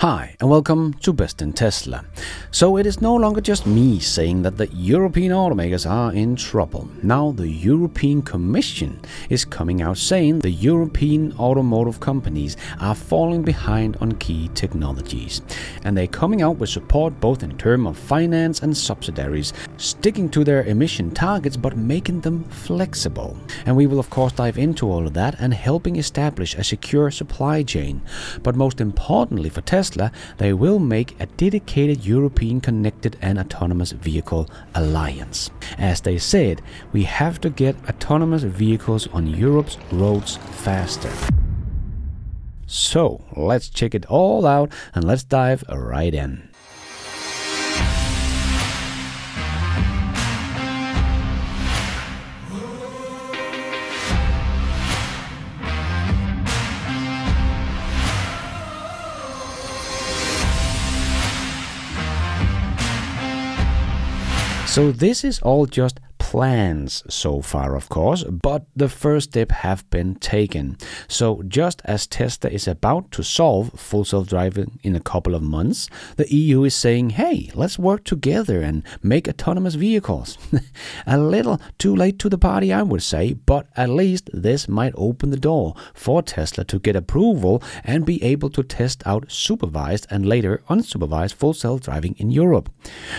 Hi and welcome to Best in Tesla. So it is no longer just me saying that the European automakers are in trouble. Now the European Commission is coming out saying the European automotive companies are falling behind on key technologies. And they're coming out with support both in terms of finance and subsidiaries, sticking to their emission targets but making them flexible. And we will of course dive into all of that and helping establish a secure supply chain. But most importantly for Tesla, they will make a dedicated European connected and autonomous vehicle alliance. As they said, we have to get autonomous vehicles on Europe's roads faster. So let's check it all out and let's dive right in. So this is all just plans so far, of course, but the first step have been taken. So just as Tesla is about to solve full self-driving in a couple of months, the EU is saying, hey, let's work together and make autonomous vehicles. A little too late to the party, I would say, but at least this might open the door for Tesla to get approval and be able to test out supervised and later unsupervised full self-driving in Europe.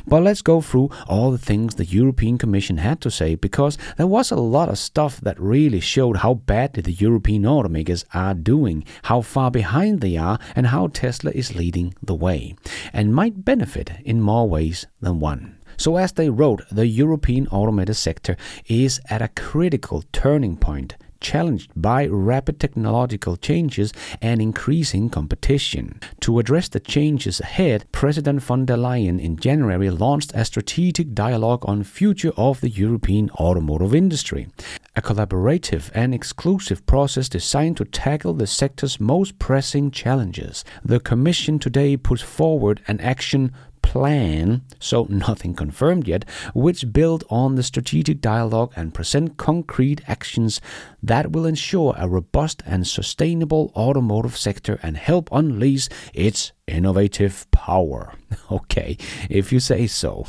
But let's go through all the things the European Commission had to say, because there was a lot of stuff that really showed how badly the European automakers are doing, how far behind they are, and how Tesla is leading the way, and might benefit in more ways than one. So as they wrote, the European automotive sector is at a critical turning point, challenged by rapid technological changes and increasing competition. To address the changes ahead, President von der Leyen in January launched a strategic dialogue on future of the European automotive industry, a collaborative and exclusive process designed to tackle the sector's most pressing challenges. The Commission today puts forward an action plan, so nothing confirmed yet, which build on the strategic dialogue and present concrete actions that will ensure a robust and sustainable automotive sector and help unleash its innovative power. Okay, if you say so.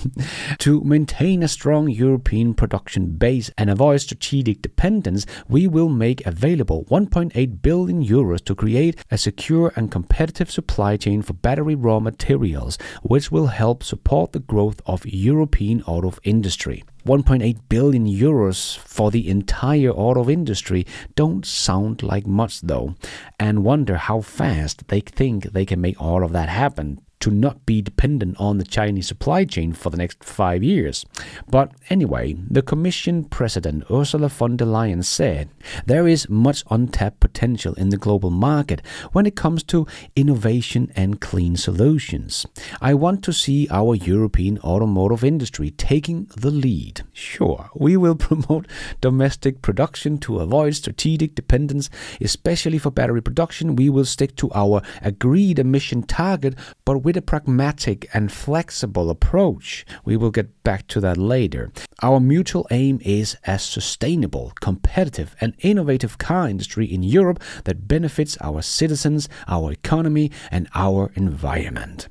To maintain a strong European production base and avoid strategic dependence, we will make available 1.8 billion euros to create a secure and competitive supply chain for battery raw materials, which will help support the growth of European auto industry. 1.8 billion euros for the entire auto industry don't sound like much though, and wonder how fast they think they can make all of that happen to not be dependent on the Chinese supply chain for the next 5 years. But anyway, the Commission President Ursula von der Leyen said there is much untapped potential in the global market when it comes to innovation and clean solutions. I want to see our European automotive industry taking the lead. Sure, we will promote domestic production to avoid strategic dependence, especially for battery production. We will stick to our agreed emission target, but with a pragmatic and flexible approach. We will get back to that later. Our mutual aim is a sustainable, competitive and innovative car industry in Europe that benefits our citizens, our economy and our environment.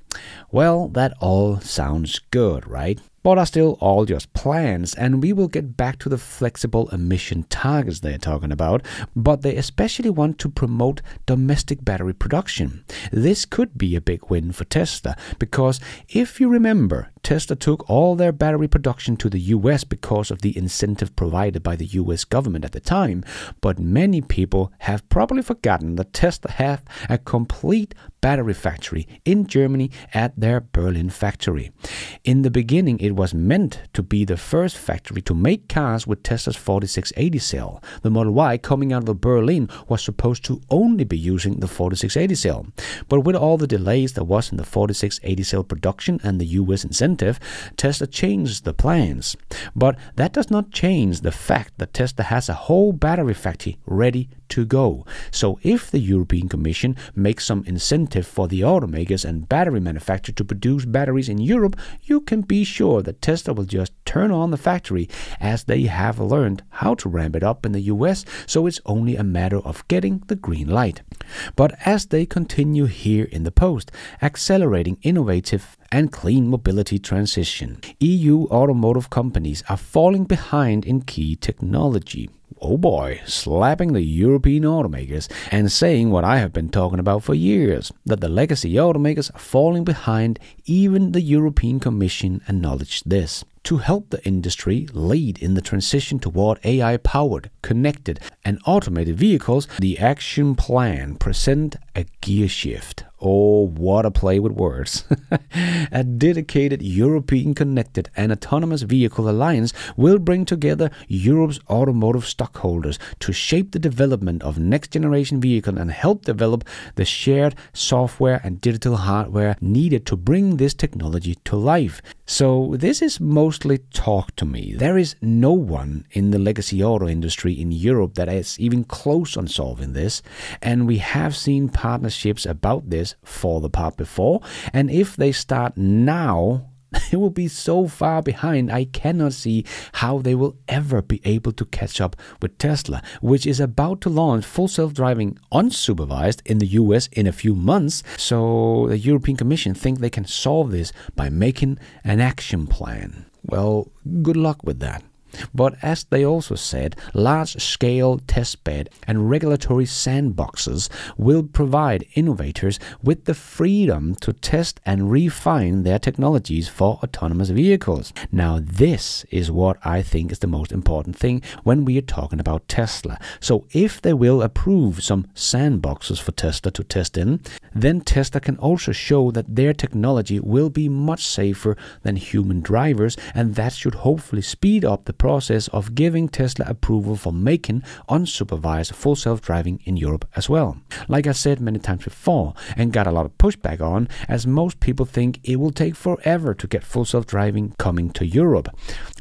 Well, that all sounds good, right? But are still all just plans, and we will get back to the flexible emission targets they're talking about, but they especially want to promote domestic battery production. This could be a big win for Tesla, because if you remember, Tesla took all their battery production to the US because of the incentive provided by the US government at the time, but many people have probably forgotten that Tesla have a complete battery factory in Germany at their Berlin factory. In the beginning, it was meant to be the first factory to make cars with Tesla's 4680 cell. The Model Y coming out of Berlin was supposed to only be using the 4680 cell. But with all the delays there was in the 4680 cell production and the US incentive, incentive, Tesla changed the plans. But that does not change the fact that Tesla has a whole battery factory ready to go. So if the European Commission makes some incentive for the automakers and battery manufacturers to produce batteries in Europe, you can be sure that Tesla will just turn on the factory, as they have learned how to ramp it up in the US, so it's only a matter of getting the green light. But as they continue here in the post, accelerating innovative and clean mobility transition, EU automotive companies are falling behind in key technology. Oh boy, slapping the European automakers and saying what I have been talking about for years, that the legacy automakers are falling behind. Even the European Commission acknowledged this. To help the industry lead in the transition toward AI-powered, connected and automated vehicles, the action plan presents a gear shift. Oh, what a play with words. A dedicated European connected and autonomous vehicle alliance will bring together Europe's automotive stockholders to shape the development of next-generation vehicles and help develop the shared software and digital hardware needed to bring this technology to life. So this is mostly talk to me. There is no one in the legacy auto industry in Europe that is even close on solving this, and we have seen partnerships about this fall apart before, and if they start now, they will be so far behind. I cannot see how they will ever be able to catch up with Tesla, which is about to launch full self-driving unsupervised in the US in a few months. So the European Commission think they can solve this by making an action plan. Well, good luck with that. But as they also said, large-scale testbed and regulatory sandboxes will provide innovators with the freedom to test and refine their technologies for autonomous vehicles. Now, this is what I think is the most important thing when we are talking about Tesla. So if they will approve some sandboxes for Tesla to test in, then Tesla can also show that their technology will be much safer than human drivers, and that should hopefully speed up the process of giving Tesla approval for making unsupervised full self-driving in Europe as well. Like I said many times before and got a lot of pushback on, as most people think it will take forever to get full self-driving coming to Europe.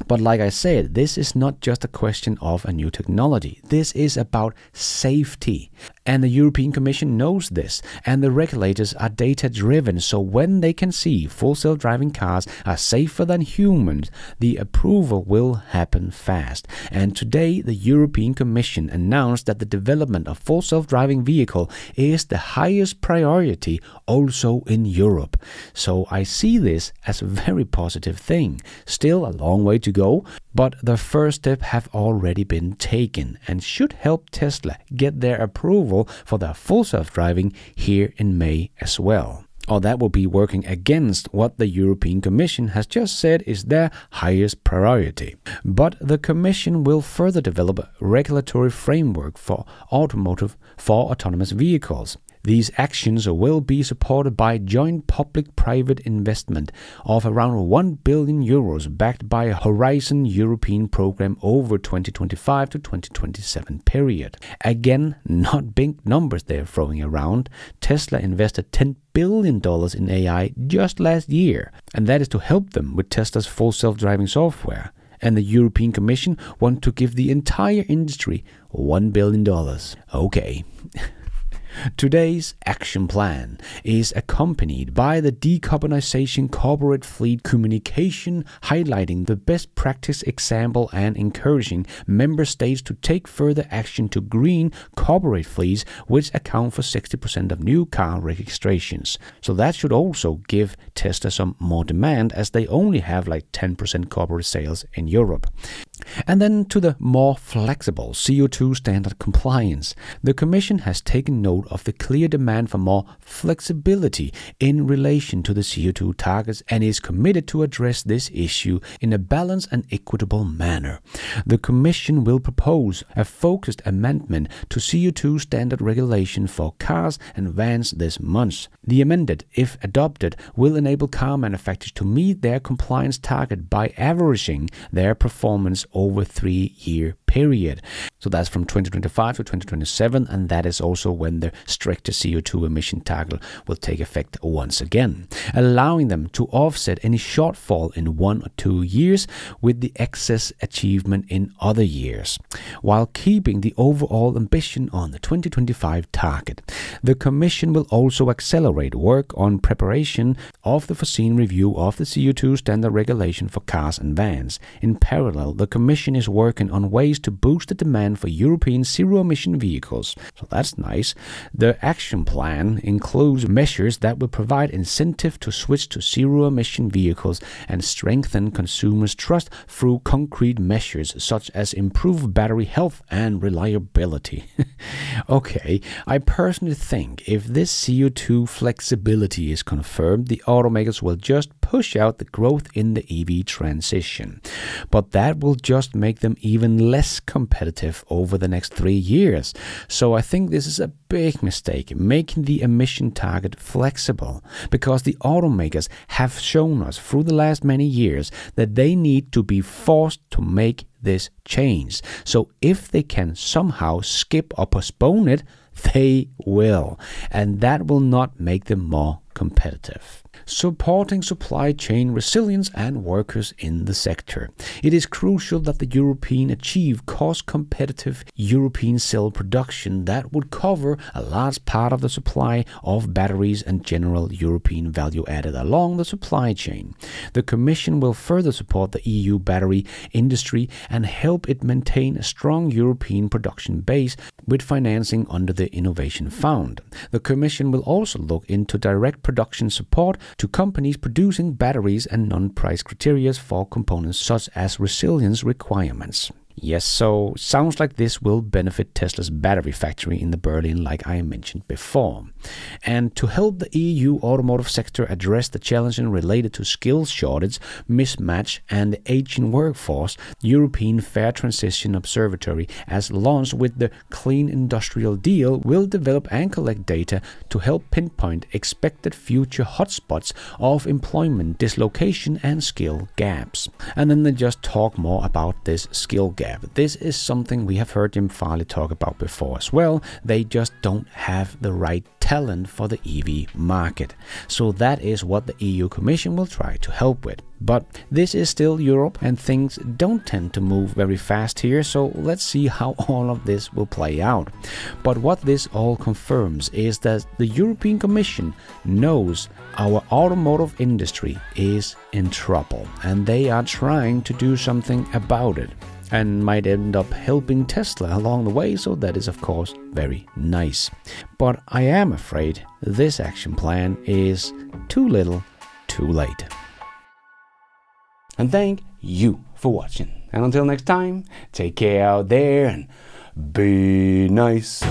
But like I said, this is not just a question of a new technology. This is about safety. And the European Commission knows this, and the regulators are data-driven, so when they can see full self-driving cars are safer than humans, the approval will happen fast. And today, the European Commission announced that the development of full self-driving vehicle is the highest priority also in Europe. So I see this as a very positive thing. Still a long way to go, but the first step have already been taken and should help Tesla get their approval for their full self-driving here in May as well. Or that will be working against what the European Commission has just said is their highest priority. But the Commission will further develop a regulatory framework for autonomous vehicles. These actions will be supported by joint public-private investment of around 1 billion euros backed by a Horizon European program over 2025 to 2027 period. Again, not big numbers they're throwing around. Tesla invested $10 billion in AI just last year, and that is to help them with Tesla's full self-driving software. And the European Commission want to give the entire industry $1 billion. Okay. Today's action plan is accompanied by the decarbonization corporate fleet communication, highlighting the best practice example and encouraging member states to take further action to green corporate fleets, which account for 60% of new car registrations. So that should also give Tesla some more demand, as they only have like 10% corporate sales in Europe. And then to the more flexible CO2 standard compliance. The Commission has taken note of the clear demand for more flexibility in relation to the CO2 targets and is committed to address this issue in a balanced and equitable manner. The Commission will propose a focused amendment to CO2 standard regulation for cars and vans this month. The amendment, if adopted, will enable car manufacturers to meet their compliance target by averaging their performance over a 3-year period. So that's from 2025 to 2027, and that is also when the stricter CO2 emission target will take effect once again, allowing them to offset any shortfall in 1 or 2 years with the excess achievement in other years, while keeping the overall ambition on the 2025 target. The Commission will also accelerate work on preparation of the foreseen review of the CO2 standard regulation for cars and vans. In parallel, the Commission is working on ways to boost the demand for European zero-emission vehicles. So that's nice. The action plan includes measures that will provide incentive to switch to zero-emission vehicles and strengthen consumers' trust through concrete measures such as improved battery health and reliability. Okay, I personally think if this CO2 flexibility is confirmed, the automakers will just push out the growth in the EV transition. But that will just make them even less competitive over the next 3 years. So I think this is a big mistake, making the emission target flexible, because the automakers have shown us through the last many years that they need to be forced to make this change. So if they can somehow skip or postpone it, they will, and that will not make them more competitive. Supporting supply chain resilience and workers in the sector. It is crucial that the European achieve cost-competitive European cell production that would cover a large part of the supply of batteries and general European value added along the supply chain. The Commission will further support the EU battery industry and help it maintain a strong European production base with financing under the Innovation Fund. The Commission will also look into direct production support to companies producing batteries and non-price criteria for components such as resilience requirements. Yes, so sounds like this will benefit Tesla's battery factory in the Berlin, like I mentioned before. And to help the EU automotive sector address the challenges related to skills shortage, mismatch, and the aging workforce, European Fair Transition Observatory, as launched with the Clean Industrial Deal, will develop and collect data to help pinpoint expected future hotspots of employment dislocation and skill gaps. And then they just talk more about this skill gap. This is something we have heard Jim Farley talk about before as well. They just don't have the right talent for the EV market. So that is what the EU Commission will try to help with. But this is still Europe and things don't tend to move very fast here, so let's see how all of this will play out. But what this all confirms is that the European Commission knows our automotive industry is in trouble and they are trying to do something about it, and might end up helping Tesla along the way, so that is of course very nice. But I am afraid this action plan is too little, too late. And thank you for watching. And until next time, take care out there and be nice.